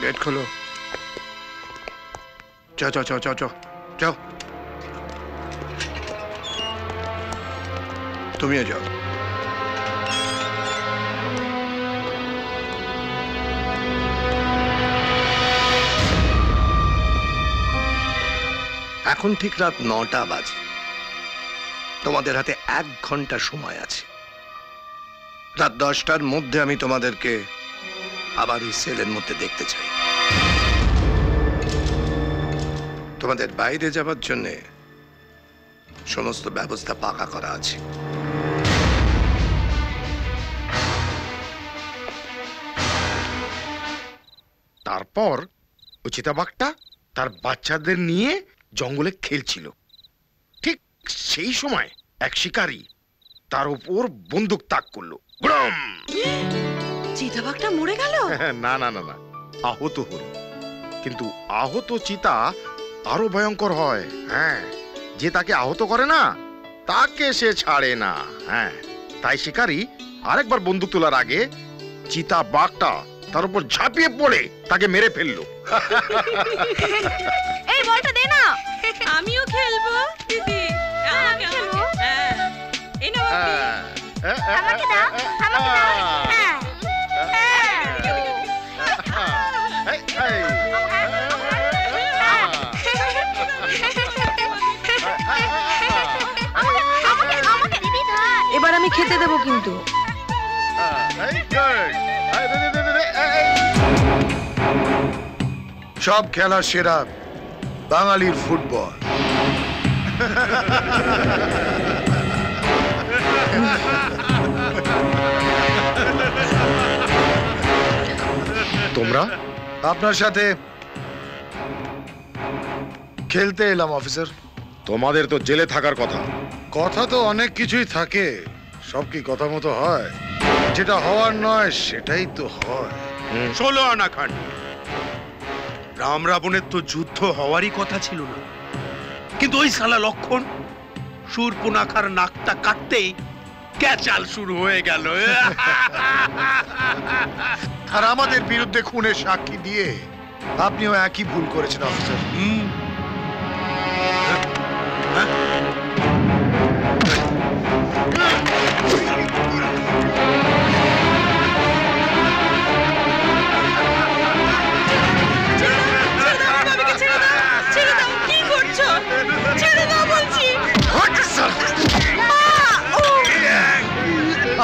Gate खोलो। जाओ जाओ जाओ जाओ जाओ जाओ। तुमिও যাও। এখন ঠিক রাত ৯টা বাজে। তোমাদের হাতে ১ ঘন্টা সময় আছে। রাত ১০টার মধ্যে আমি তোমাদেরকে আবার এই সেলের মধ্যে দেখতে চাই। তোমাদের বাইরে যাবার জন্য সমস্ত ব্যবস্থা পাকা করা আছে। তারপর ওই চিতাবাঘটা তার বাচ্চাদের নিয়ে জঙ্গলে খেলছিল। ঠিক সেই সময় এক শিকারী তার উপর বন্দুক তাক করলো। চিতাবাঘটা মরে গেল? না না না না, আহত হলো। কিন্তু আহত চিতা আরো ভয়ঙ্কর হয়। হ্যাঁ, যে তাকে আহত করে না তাকে সে ছাড়ে না। হ্যাঁ, তাই শিকারী আরেকবার বন্দুক তোলার আগে চিতা বাঘটা তার উপর ঝাঁপিয়ে পড়ে তাকে মেরে ফেললো। এই বলটা দে না। আমিও খেলবো দিদি। আমি খেলবো। এই নাও আমাকে দাও, আমাকে দাও। এবার আমি খেতে দেবো কিন্তু। সব খেলা সেরা বাঙালির ফুটবল। তোমরা? আপনার সাথে খেলতে এলাম অফিসার। তোমাদের তো জেলে থাকার কথা। কথা তো অনেক কিছুই থাকে, সব কি কথা মতো হয়? যেটা হওয়ার নয় সেটাই তো হয়। ১৬ আনা খান্ড। রাম রাবণের তো যুদ্ধ হওয়ারই কথা ছিল না, কিন্তু ওই শালা লক্ষণ শূর্পণখার নাকটা কাটতেই ক্যাচাল শুরু হয়ে গেল। আর আমাদের বিরুদ্ধে খুনের সাক্ষী দিয়ে আপনিও একই ভুল করেছেন অফিসার।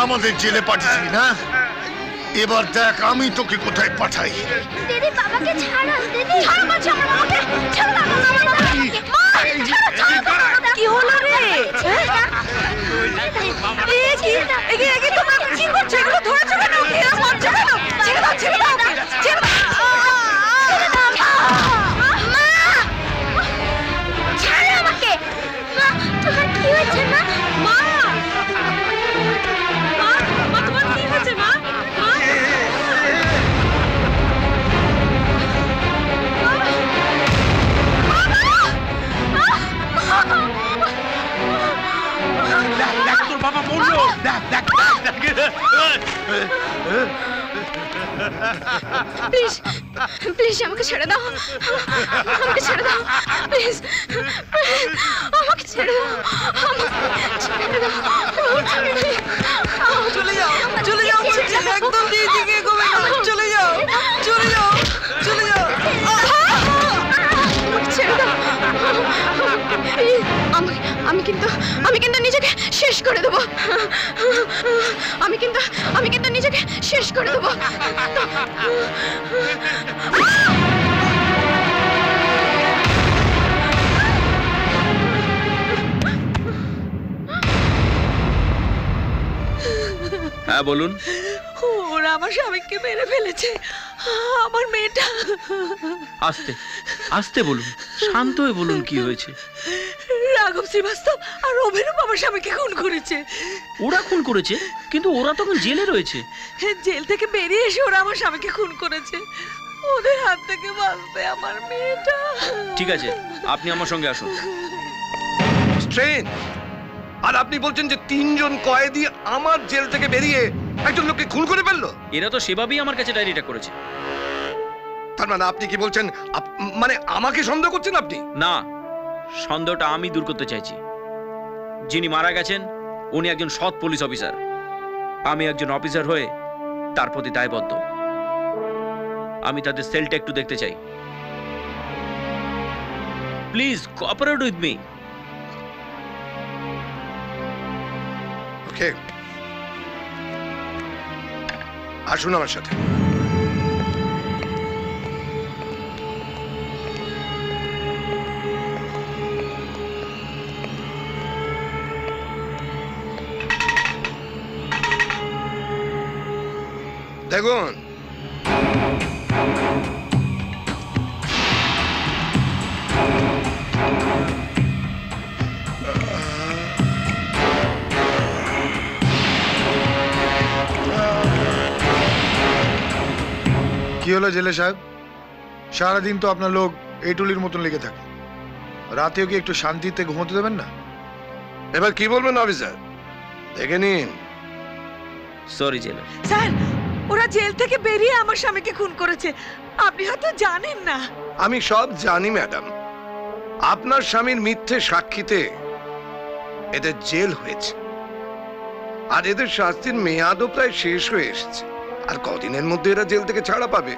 আমাদের জেলে পাঠিয়েছিলি না, এবার দেখ আমি তোকে কোথায় পাঠাই। দিদি বাবাকে ছাড়ো, দিদি ছাড়ো বলছি, আমার বাবাকে ছাড়ো না, আমার বাবাকে মা ছাড়ো, ছাড়ো। কি হলো রে? এ কি তোমরা কি করছো? এগুলো ধরেছো কেন? কি মারছো কেন? ছেড়ে দাও, ছেড়ে দাও, ছেড়ে দাও। মা ছাড়ো আমাকে। মা তোমার কি হয়েছে মা? মা মা তোমার কি হয়েছে মা? তোর বাবা বললো, দেখ দেখ দেখ। প্লিজ প্লিজ আমাকে ছেড়ে দাও, আমাকে ছেড়ে দাও প্লিজ, আমাকে ছেড়ে দাও, আমাকে ছেড়ে দাও, চলে যাও, চলে যাও, একদম দিকে এগোবে না। চলে যাও, চলে যাও, চলে যাও। আমাকে ছেড়ে দাও। আমি কিন্তু নিজেকে শেষ করে দেবো। আমি কিন্তু নিজেকে শেষ করে দেবো। হ্যাঁ বলুন। ওরা আমার স্বামীকে মেরে ফেলেছে, আমার মেয়েটা। আস্তে আস্তে বলুন, শান্ত হয়ে বলুন কি হয়েছে। রাঘব শ্রীবাস্তব আর অভিরূপ আমার স্বামীকে খুন করেছে। ওরা খুন করেছে? কিন্তু ওরা তখন জেলে রয়েছে। জেল থেকে বেরিয়ে এসে ওরা আমার স্বামীকে খুন করেছে। ওদের হাত থেকে বাঁচবে আমার মেয়েটা। ঠিক আছে, আপনি আমার সঙ্গে আসুন। স্ট্রেঞ্জ, আর আপনি বলছেন যে ৩ জন কয়েদি আমার জেল থেকে বেরিয়ে একজন লোককে খুন করে ফেললো? এরা তো সেভাবেই আমার কাছে ডায়েরিটা করেছে। তার মানে আপনি কি বলছেন? মানে আমাকে সন্দেহ করছেন আপনি? না, সন্দেহটা আমি দূর করতে চাইছি। যিনি মারা গেছেন উনি একজন সৎ পুলিশ অফিসার। আমি একজন অফিসার হয়ে তার প্রতি দায়বদ্ধ। আমি তাদের সেলটা একটু দেখতে চাই। Please cooperate with me. Okay, আসুন আমার সাথে। দেখুন, কি হলো জেলে সাহেব? সারাদিন তো আপনার লোক এই টুলির মতন লেগে থাকে, রাতেও কি একটু শান্তিতে ঘুমোতে দেবেন না? এবার কি বলবেন অফিসার, দেখে নিন। সরি জেলার। স্যার, ওরা জেল থেকে বেরিয়ে আমার স্বামীকে খুন করেছে। আপনি হয়তো জানেন না। আমি সব জানি ম্যাডাম। আপনার স্বামীর মিথ্যে সাক্ষীতে এদের জেল হয়েছে, আর এদের শাস্তির মেয়াদও প্রায় শেষ হয়ে এসেছে। আর কদিনের মধ্যে এরা জেল থেকে ছাড়া পাবে।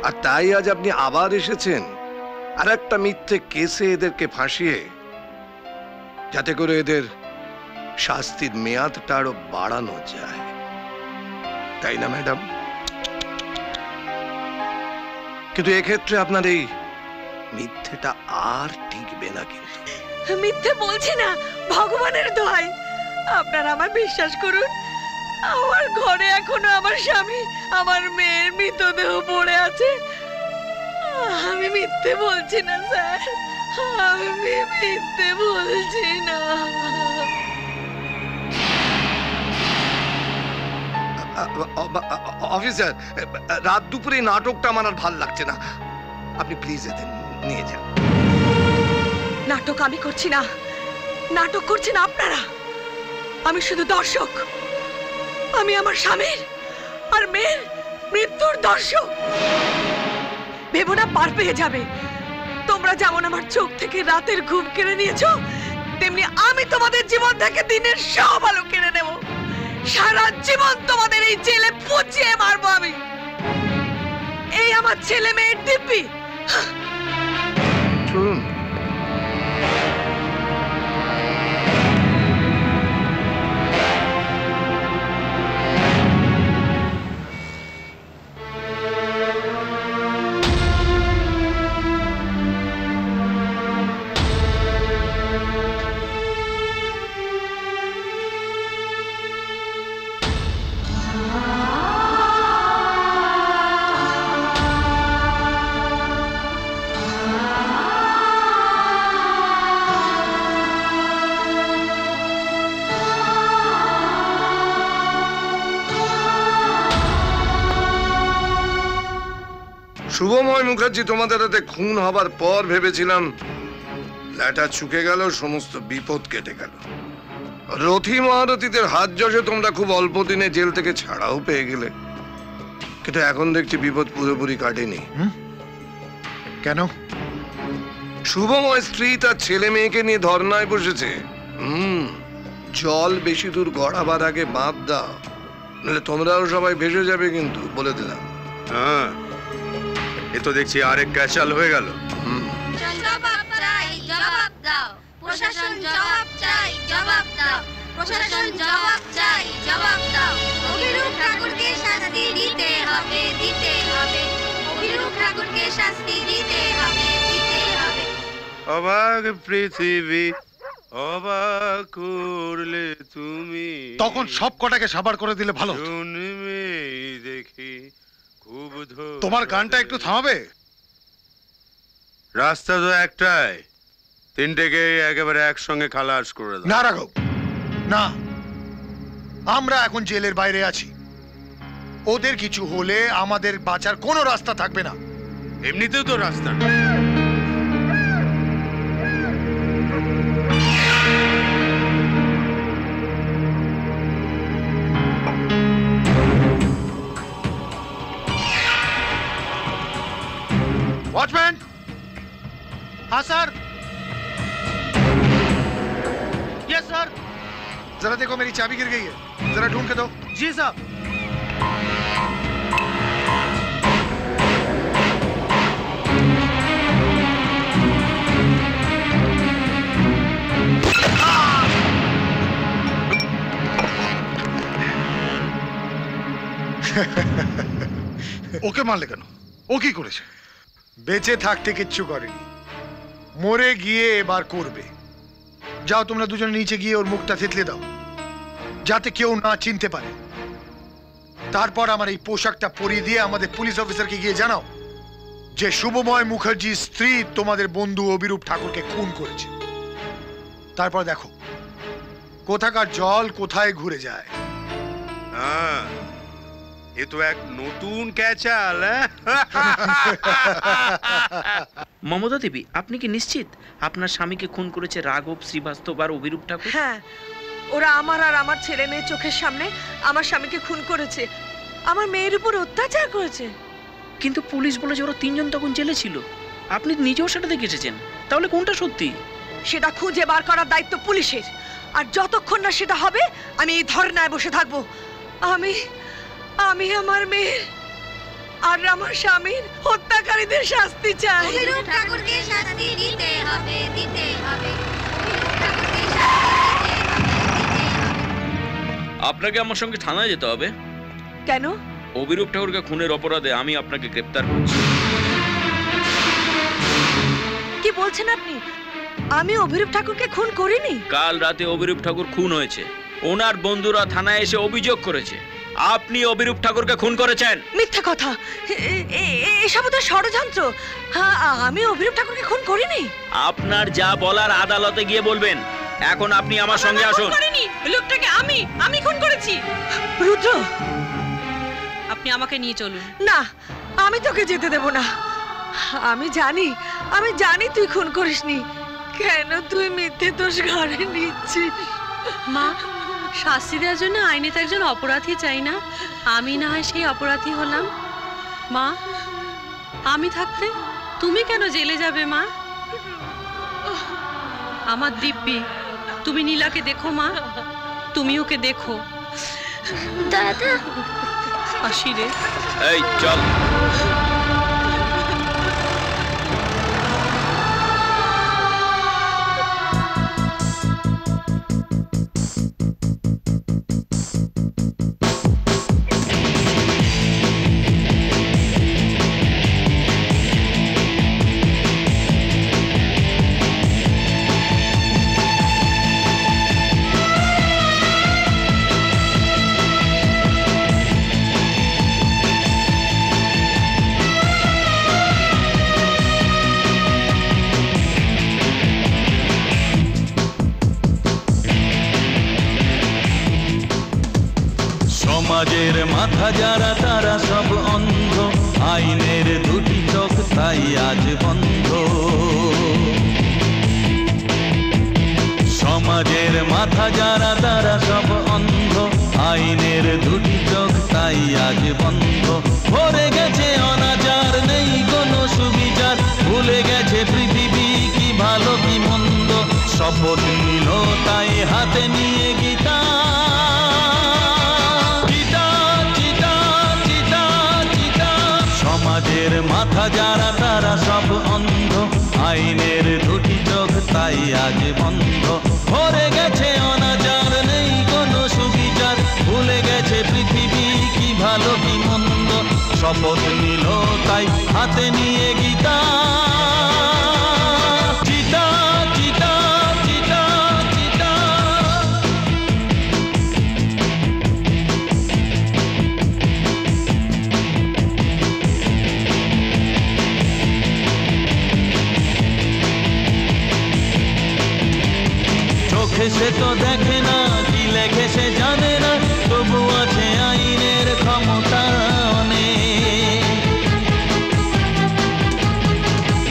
আর তাই আজ আপনি আবার এসেছেন আর একটা মিথ্যে কেসে এদেরকে ফাঁসিয়ে, যাতে করে এদের শাস্তির মেয়াদটা আরো বাড়ানো যায়, তাই না ম্যাডাম? কিন্তু এক্ষেত্রে আপনার এই মিথ্যেটা আর টিকবে না। কিন্তু মিথ্যে বলছি না, ভগবানের দোহাই আপনারা আমায় বিশ্বাস করুন। আমার ঘরে এখনো আমার স্বামী, আমার মেয়ের মৃতদেহ পড়ে আছে। আমি মিথ্যে বলছি না স্যার, আমি মিথ্যে বলছি না। অফিসার, রাত দুপুরে এই নাটকটা আমার আর ভাল লাগছে না। আপনি প্লিজ এদের নিয়ে যান। নাটক আমি করছি না, নাটক করছেন আপনারা। আমি শুধু দর্শক। আমি আমার স্বামীর আর মেয়ের মৃত্যুর দর্শক। ভেবো না পার পেয়ে যাবে। তোমরা যেমন আমার চোখ থেকে রাতের ঘুম কেড়ে নিয়েছো, তেমনি আমি তোমাদের জীবন থেকে দিনের সব আলো কেড়ে নেব। সারা জীবন তোমাদের এই জেলে পচিয়ে মারবো আমি। এই আমার ছেলে মেয়ের দিব্যি। শুনুন, শুভময় মুখার্জি তোমাদের হাতে খুন হবার পর ভেবেছিলাম ল্যাটা চুকে গেল, সমস্ত বিপদ কেটে গেল। রথী মহারথীদের হাত যশে তোমরা খুব অল্প দিনে জেল থেকে ছাড়াও পেয়ে গেলে। কিন্তু এখন দেখছি বিপদ পুরোপুরি কাটেনি। কেন? শুভময় স্ত্রী তার ছেলে মেয়েকে নিয়ে ধর্নায় বসেছে। জল বেশি দূর গড়াবার আগে বাঁধ দাও, নাহলে তোমরাও সবাই ভেসে যাবে, কিন্তু বলে দিলাম। হ্যাঁ, এ তো দেখছি আরেক ক্যাচাল হয়ে গেল। জবাব চাই, জবাব দাও। প্রশাসন জবাব চাই, জবাব দাও। প্রশাসন জবাব চাই, জবাব দাও। অভিরূপ ঠাকুরকে শাস্তি দিতে হবে, দিতে হবে। অভিরূপ ঠাকুরকে শাস্তি দিতে হবে, দিতে হবে। অবাক পৃথিবী অবাক করলে তুমি, তখন সব কটাকে সাবার করে দিলে ভালো হতো। জন্মে দেখি খুব তোমার গানটা একটু থামাবে? রাস্তা তো একটাই, তিনটেকে একেবারে একসঙ্গে খালাস করে দাও। না রাঘব, না। আমরা এখন জেলের বাইরে আছি। ওদের কিছু হলে আমাদের বাঁচার কোনো রাস্তা থাকবে না। এমনিতেও তো রাস্তা না। वॉचमैन। हाँ सर। Yes sir. जरा देखो मेरी चाबी गिर गई है, जरा ढूंढ के दो। जी साहब। ওকে মারলে কেন? ও কি করেছে? বেঁচে থাকতে কিচ্ছু করেনি, মরে গিয়ে এবার করবে। যাও তোমরা দুজন নিচে গিয়ে ওর মুখটা থেতলে দাও, যাতে কেউ না চিনতে পারে। তারপর আমার এই পোশাকটা পরিয়ে দিয়ে আমাদের পুলিশ অফিসারকে গিয়ে জানাও যে শুভময় মুখার্জির স্ত্রী তোমাদের বন্ধু অভিরূপ ঠাকুরকে খুন করেছে। তারপর দেখো কোথাকার জল কোথায় ঘুরে যায়। হ্যাঁ, এ তো এক নতুন ক্যাচাল। মমতা দেবী, আপনি কি নিশ্চিত আপনার স্বামীকে খুন করেছে রাঘব শ্রীবাস্তব আর অভিরূপ ঠাকুর? হ্যাঁ, ওরা আমার আর আমার ছেলে মেয়ে চোখের সামনে আমার স্বামীকে খুন করেছে, আমার মেয়ের উপর অত্যাচার করেছে। কিন্তু পুলিশ বলেছে ওরা তিনজন তখন জেলে ছিল, আপনি নিজেও সেটা দেখে এসেছেন, তাহলে কোনটা সত্যি? সেটা খুঁজে বার করার দায়িত্ব পুলিশের, আর যতক্ষণ না সেটা হবে আমি এই ধর্নায় বসে থাকবো। আমি আমি আমার মেয়ের আর আমার স্বামীর হত্যাকারীদের শাস্তি চাই। অভিরূপ ঠাকুরকে শাস্তি দিতে হবে, দিতে হবে। অভিরূপ ঠাকুরকে শাস্তি দিতে হবে, দিতে হবে। আপনাকে আমার সঙ্গে থানায় যেতে হবে। কেন? অভিরূপ ঠাকুরকে খুনের অপরাধে আমি আপনাকে গ্রেপ্তার করছি। কি বলছেন আপনি? আমি অভিরূপ ঠাকুরকে খুন করিনি। কাল রাতে অভিরূপ ঠাকুর খুন হয়েছে, ওনার বন্ধুরা থানায় এসে অভিযোগ করেছে আপনি অভিরূপ ঠাকুরকে খুন করেছেন। মিথ্যা কথা, এসব তো ষড়যন্ত্র। আমি অভিরূপ ঠাকুরকে খুন করিনি। আপনার যা বলার আদালতে গিয়ে বলবেন। এখন আপনি আমার সঙ্গে আসুন। লোকটাকে আমি খুন করেছি। রুদ্র, আপনি আমাকে নিয়ে চলুন। না, আমি তোকে যেতে দেব না। আমি জানি তুই খুন করিসনি। কেন তুই মিথ্যে দোষ ঘাড়ে নিচ্ছিস? মা, শাস্তি দেওয়ার জন্য আইনে তো একজন অপরাধী চাই না? আমি না হয় সেই অপরাধী হলাম। মা, আমি থাকতে তুমি কেন জেলে যাবে মা? আমার দিব্যি, তুমি নীলাকে দেখো মা, তুমি ওকে দেখো। দাদা, আসি রে। এই চল। সমাজের মাথা যারা তারা সব অন্ধ, আইনের দুটি চোখ তাই আজ বন্ধ। সমাজের মাথা যারা তারা সব অন্ধ, আইনের দুটি চোখ তাই আজ বন্ধ। ভরে গেছে অনাচার, নেই কোনো সুবিচার, ভুলে গেছে পৃথিবী কি ভালো কি মন্দ। শপথ নিল তাই হাতে নিয়ে গীতা, সমাজের মাথা যারা তারা সব অন্ধ, আইনের দুটি চোখ তাই আজ বন্ধ। ভরে গেছে অনাচার, নেই কোনো সুবিচার, ভুলে গেছে পৃথিবী কি ভালো কি মন্দ। শপথ নিল তাই হাতে নিয়ে গীতা, চিতা চিতা চিতা চিতা। চোখে সে তো দেখে না, কি লেখে সে জানে না, তবু আছে আইনের ক্ষমতা অনেক।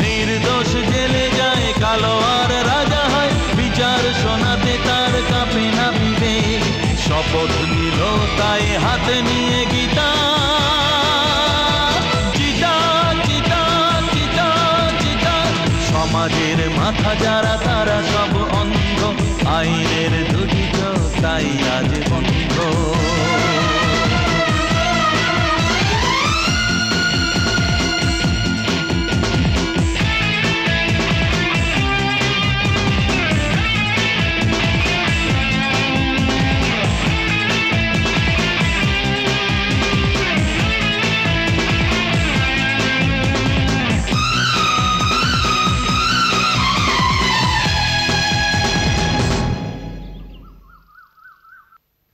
নির্দোষ জেলে যায়, কালো আর রাজা হয়, বিচার শোনাতে তার কাঁপে না বিবেক। শপথ নিল তাই হাতে নিয়ে গীতা, চিতা চিতা চিতা সমাজের মাথা যারা তারা সব অন্ধ, আইনের দুটি চোখ তাই আজ বন্ধ।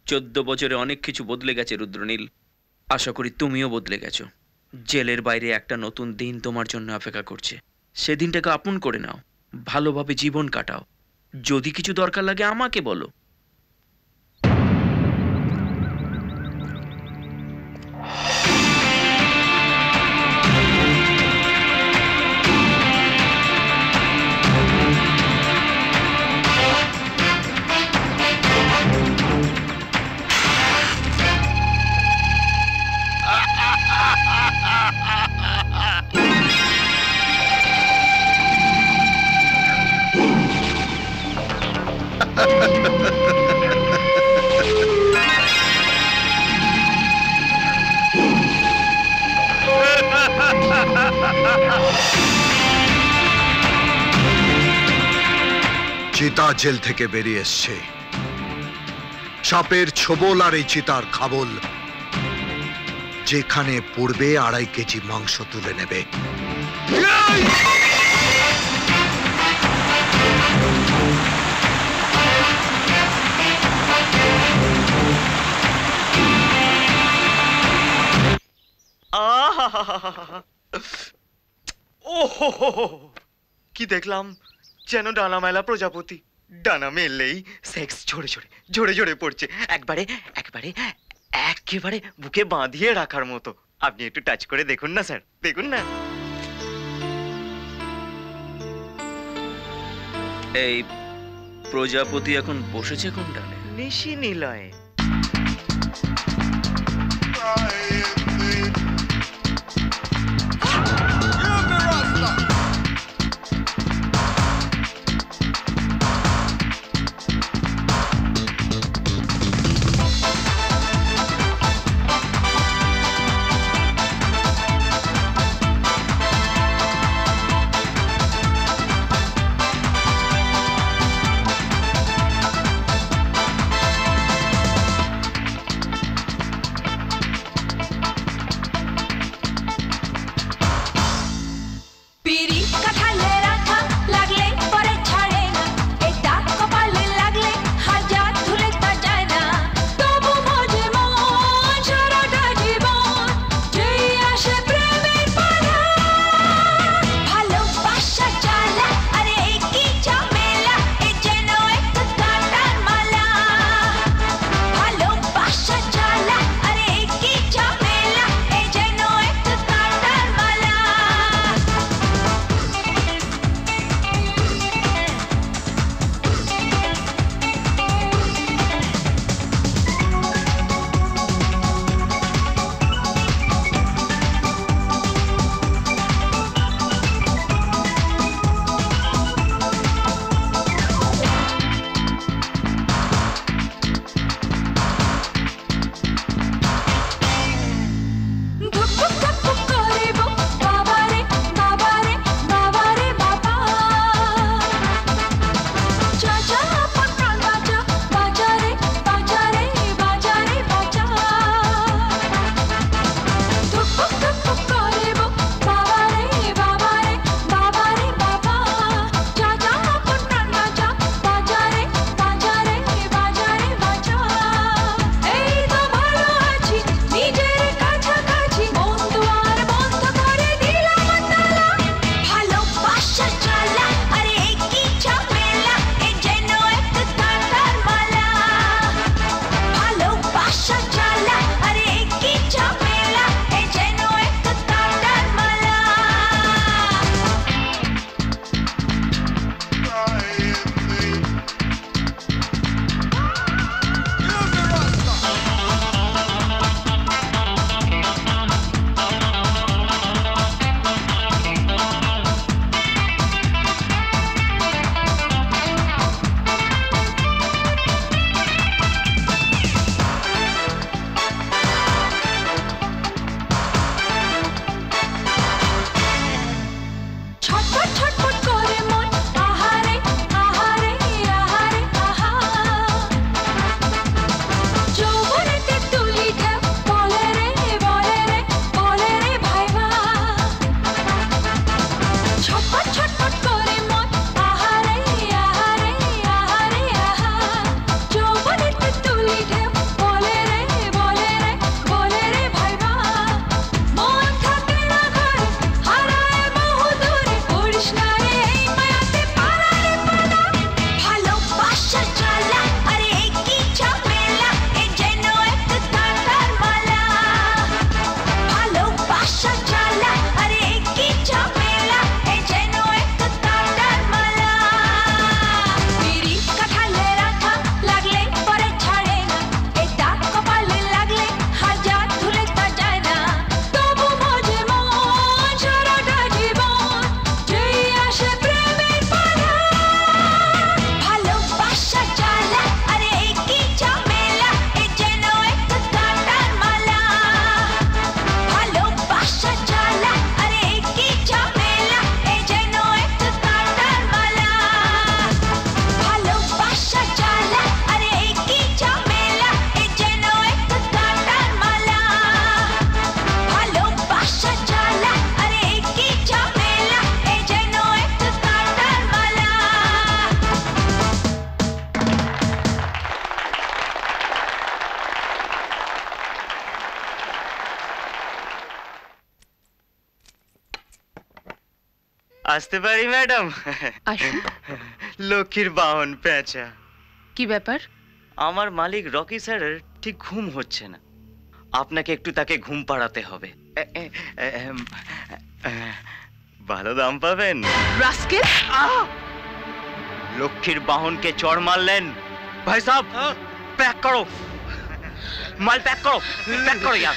14 বছরে অনেক কিছু বদলে গেছে রুদ্রনীল। আশা করি তুমিও বদলে গেছো। জেলের বাইরে একটা নতুন দিন তোমার জন্য অপেক্ষা করছে। সেদিনটাকে আপন করে নাও, ভালোভাবে জীবন কাটাও। যদি কিছু দরকার লাগে আমাকে বলো। চিতা জেল থেকে বেরিয়ে এসছে। সাপের ছোবল আর এই চিতার খাবল যেখানে পড়বে 2.5 কেজি মাংস তুলে নেবে। ওহো কি দেখলাম, যেন ডানা মেলা প্রজাপতি। ডানা মেললেই সেক্স ঝরে ঝরে ঝরে ঝরে পড়ছে, একবারে একবারে একেবারে বুকে বাঁধিয়ে রাখার মতো। আপনি একটু টাচ করে দেখুন না স্যার, দেখুন না। এই প্রজাপতি এখন বসেছে কোন ডালে? নিশি নিলয়ে। আসতে পারি ম্যাডাম? আসুন। লক্ষ্মীর বাহন পেঁচা। কি ব্যাপার? আমার মালিক রকি স্যারের ঠিক ঘুম হচ্ছে না, আপনাকে একটু তাকে ঘুম পাড়াতে হবে। ভালো দাম পাবেন। রাস্কেল! লক্ষ্মীর বাহনকে চড় মারলেন। ভাই সাহেব पैक करो, माल पैक करो यार।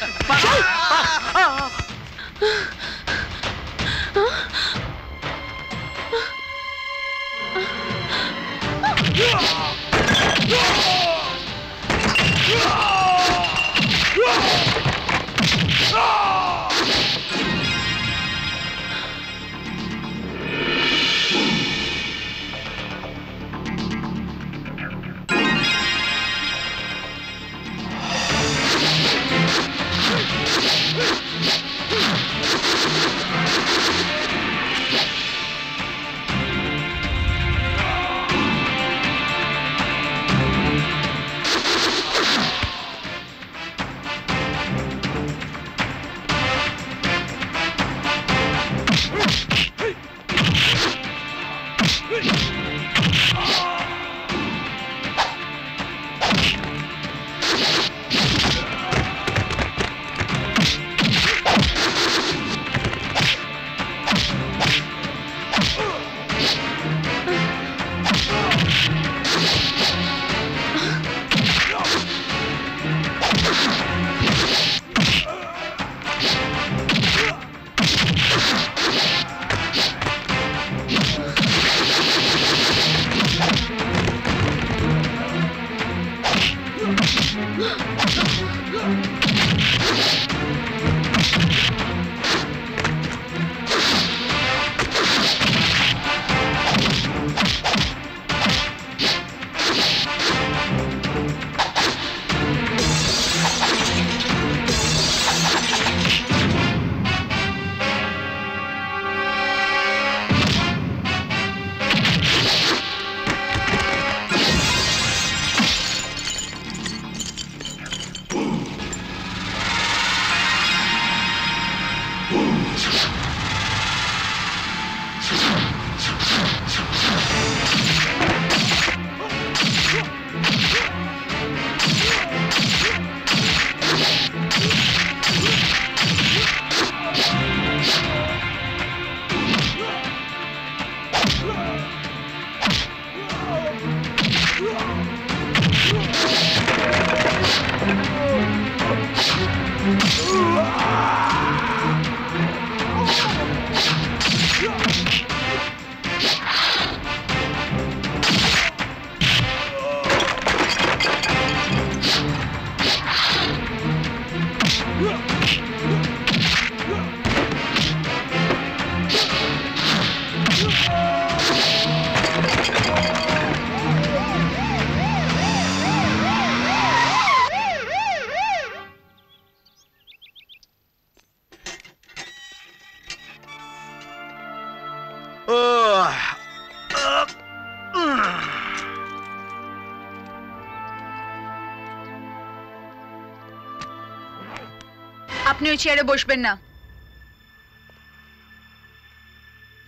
আপনি ওই চেয়ারে বসবেন না।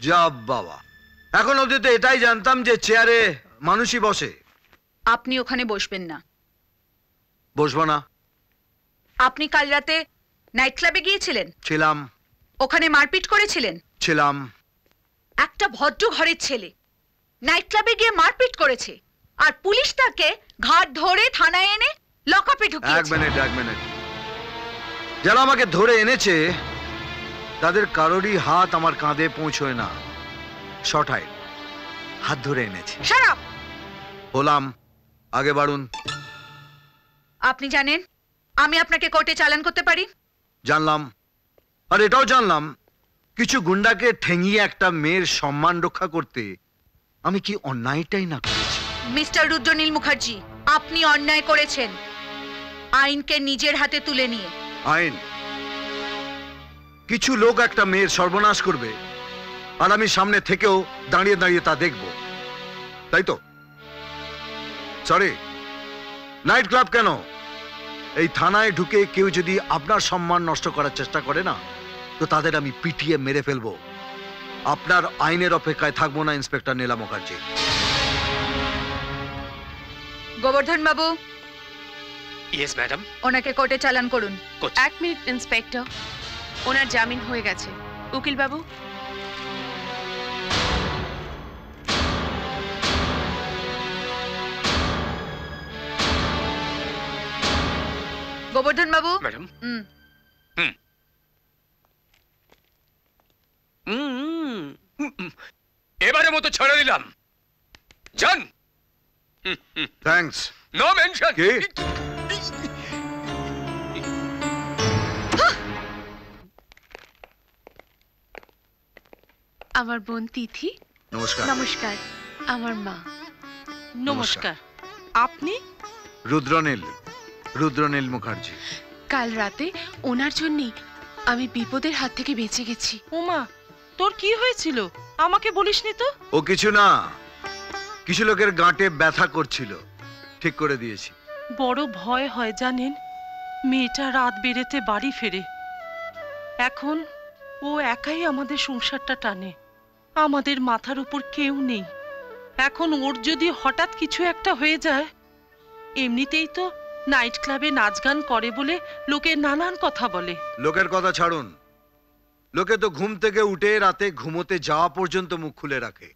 যা বাবা, এখন অবধি তো এটাই জানতাম যে চেয়ারে মানুষই বসে। আপনি ওখানে বসবেন না। বসবো না। আপনি কাল রাতে নাইট ক্লাবে গিয়েছিলেন? ছিলাম। ওখানে মারপিট করেছিলেন? ছিলাম। একটা ভদ্র ঘরের ছেলে নাইট ক্লাবে গিয়ে মারপিট করেছে, আর পুলিশ তাকে ঘাট ধরে থানায় এনে লকআপে ঢুকিয়েছে। এক মিনিট। যারা আমাকে ধরে এনেছে তাদের কারোরই হাত আমার কাঁধে পৌঁছয় না। শটায় হাত ধরে এনেছে। Shut up! হলাম, আগে বাড়ুন। আপনি জানেন আমি আপনাকে কোর্টে চালান করতে পারি? জানলাম, আর এটাও জানলাম কিছু গুন্ডাকে ঠেঙিয়ে একটা মেয়ের সম্মান রক্ষা করতে আমি কি অন্যায়টাই না করেছি। মিস্টার রুদ্রনীল মুখার্জি, আপনি অন্যায় করেছেন আইনকে নিজের হাতে তুলে নিয়ে। আইন? কিছু লোক একটা মেয়ের সর্বনাশ করবে আর আমি সামনে থেকেও দাঁড়িয়ে দাঁড়িয়ে তা দেখব, তাই তো? সরি, নাইট ক্লাব কেন, এই থানায় ঢুকে কেউ যদি আপনার সম্মান নষ্ট করার চেষ্টা করে না, তো তাদের আমি পিটিয়ে মেরে ফেলবো। আপনার আইনের অপেক্ষায় থাকবো না ইন্সপেক্টর নীলা মুখার্জি। গোবর্ধন বাবু, ইয়েস ম্যাডাম। ওনাকে কোর্টে চালান করুন। 1 মিনিট ইন্সপেক্টর, ওনার জামিন হয়ে গেছে। উকিল বাবু, গোবর্ধন বাবু, ম্যাডাম। এবারে মতো ছেড়ে দিলাম, জান। থ্যাঙ্কস। No mention. কি? আমার বোন তিথি। নমস্কার। নমস্কার। আমার মা। নমস্কার। আপনি? রুদ্রনীল মুখার্জি। কাল রাতে ওনার জন্যই আমি বিপদের হাত থেকে বেঁচে গেছি। ওমা, তোর কি হয়েছিল? আমাকে বলিসনি তো। ও কিছু না, কিছু লোকের গাঁটে ব্যথা করছিল, ঠিক করে দিয়েছি। বড় ভয় হয় জানেন, মেয়েটা রাত বেরেতে বাড়ি ফেরে। এখন ও একাই আমাদের সংসারটা টানে, আমাদের মাথার উপর কেউ নেই। এখন ওর যদি হঠাৎ কিছু একটা হয়ে যায়, এমনিতেই তো নাইট ক্লাবে নাচ গান করে বলে লোকে নানান কথা বলে। লোকের কথা ছাড়ুন, লোকে তো ঘুম থেকে উঠে রাতে ঘুমোতে যাওয়া পর্যন্ত মুখ খুলে রাখে।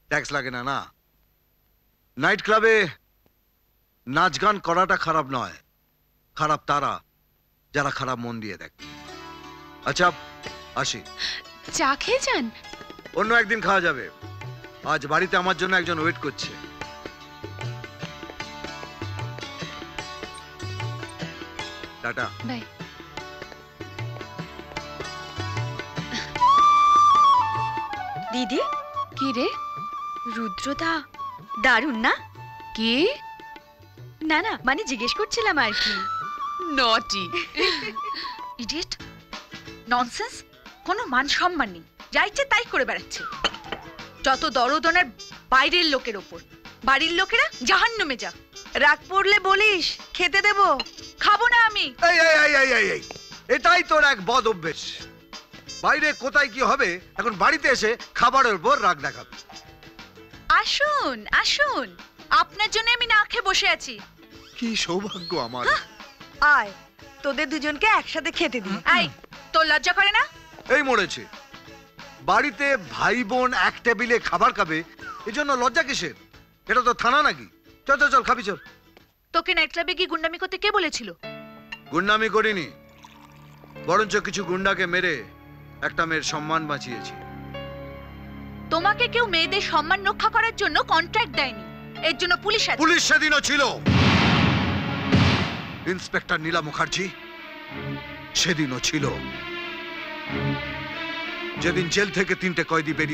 ট্যাক্স লাগে না? না, নাইট ক্লাবে নাচ গান করাটা খারাপ নয়, খারাপ তারা যারা খারাপ মন দিয়ে দেখে। আচ্ছা আসি। চা খেয়ে যান। অন্য একদিন খাওয়া যাবে, আজ বাড়িতে আমার জন্য একজন ওয়েট করছে। টাটা। বাই। দিদি, কি রে? রুদ্রদা দারুণ না? কি? না না, মানে জিজ্ঞেস করছিলাম আর কি। নটি। ইডিয়েট, ননসেন্স, কোনো মান সম্মান নেই, যা ইচ্ছে তাই করে বেড়াচ্ছে। যত দরদ ওনার বাইরের লোকের ওপর, বাড়ির লোকেরা জাহান্নামে যা। রাগ পড়লে বলিস, খেতে দেব। খাবো না আমি। এই এই এই এই এই এই, এটাই তোর এক বদ অভ্যেস। বাইরে কোথায় কি হবে, এখন বাড়িতে এসে খাবারের উপর রাগ দেখাবে। আসুন আসুন, আপনার জন্য আমি না খেয়ে বসে আছি। কি সৌভাগ্য আমার। আয়, তোদের দুজনকে একসাথে খেতে দিই। আয়, তোর লজ্জা করে না? এই মরেছে, বাড়িতে ভাই বোন এক টেবিলে খাবার খাবে, এজন্য লজ্জা কিসের? এটা তো থানা নাকি? চল চল চল, খাবি চল। তোকে নাইট ক্লাবে গিয়ে গুন্ডামি করতে কে বলেছিল? গুন্ডামি করিনি, বরঞ্চ কিছু গুন্ডাকে মেরে একটা মেয়ের সম্মান বাঁচিয়েছি। তোমাকে কেউ মেয়েদের সম্মান রক্ষা করার জন্য কন্ট্রাক্ট দেয়নি, এর জন্য পুলিশ আছে। পুলিশ সেদিনও ছিল, ইন্সপেক্টর নীলা মুখার্জি সেদিনও ছিল, যেদিন জেল থেকে 3টে কয়েদি বেরিয়ে